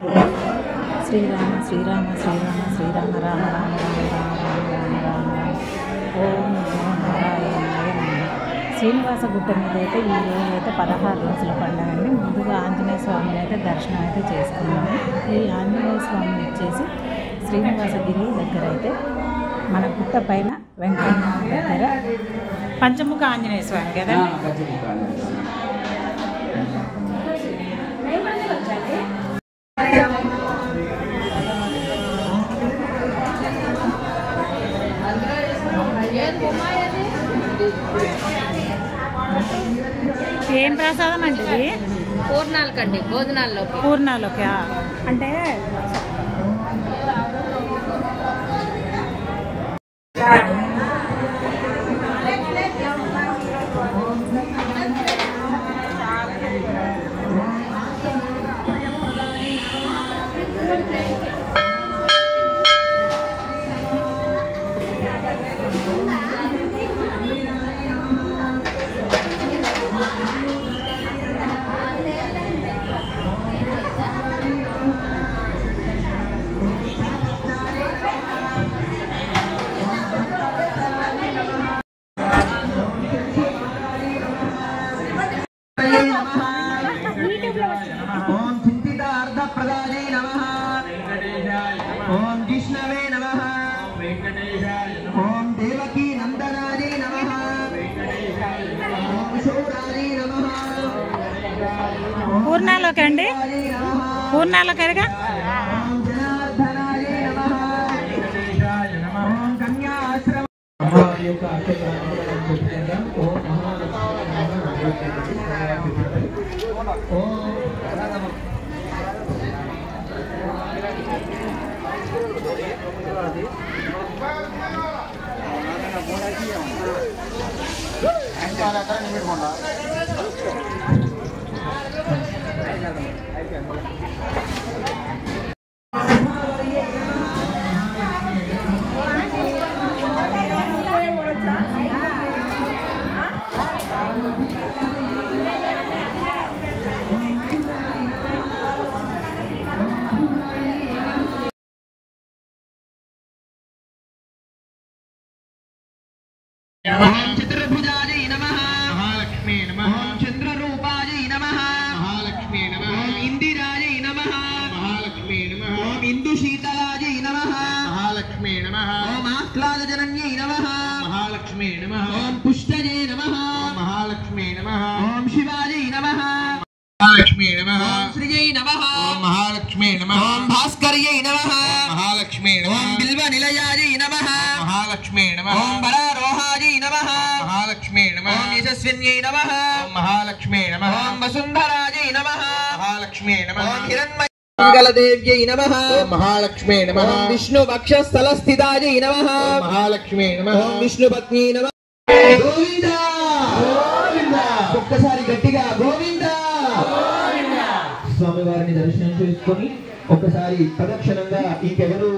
శ్రీరామ శ్రీరామ శ్రీరామ శ్రీరామ రామ రామ రామ రామ రామ రామ రామ ఓం నమో నారాయణాయ నమః. శ్రీనివాస గుట్ట మీద అయితే ఈ రోజు అయితే 16 రోజుల పండుగ అండి. ముందుగా ఆంజనేయ స్వామిని అయితే దర్శనం అయితే చేసుకున్నాము. ఈ ఆంజనేయ స్వామిని వచ్చేసి శ్రీనివాసగిరి దగ్గర అయితే మన గుట్ట పైన వెంకన్న దగ్గర పంచముఖ ఆంజనేయ స్వామి కదా. ఏం ప్రసాదం అండి ఇది? పూర్ణాలకండి, భోజనాల్లోకి. పూర్ణాలోకి అంటే ओम चिंतिता अर्ध प्रदाय नमः। ओम विष्णवे नमः। ओम देवकी नंदनाय नमः। ओम शौराय नमः। పూర్ణాలోకి అండి, పూర్ణాలోకి ओम जनार्दनाय नमः। ओम कन्याश्रम ओम चित्रभुजाय नमः। महालक्ष्मी नमः। ओम चंद्ररूपाय नमः। महालक्ष्मी नमः। ओम इंदिराय नमः। महालक्ष्मी नमः। ओम इंदुशीतलाय नमः। महालक्ष्मी नमः। ओम आह्लादजनन्यै नमः। महालक्ष्मी नमः। ओम पुष्टये नमः। महालक्ष्मी नमः। ओम शिवाय नमः। महालक्ष्मी नमः। ओम श्रीयै नमः। ओम महालक्ष्मी नमः। ओम भास्कर्यै नमः। महालक्ष्मी नमः। ओम बिल्वनिलयाय नमः। महालक्ष्मी नमः। ओम वरारोहाय नमः। महालक्ष्मी नमः। ओम यशस्विन्यै नमः। ओम महालक्ष्मी नमः। ओम वसुन्धराय नमः। महालक्ष्मी नमः। ओम हिरण्मय मंगलदेव्यै नमः। ओम महालक्ष्मी नमः। ओम विष्णुवक्षस्थलस्थिताय नमः। ओम महालक्ष्मी नमः। ओम विष्णुपत्नी नमः। गोविंदा गोविंदा ఒక్కసారి గట్టిగా గోవిందా గోవిందా. స్వామివారిని దర్శనం చేసుకొని ఒకసారి ప్రదక్షిణంగా ఇంకెవరు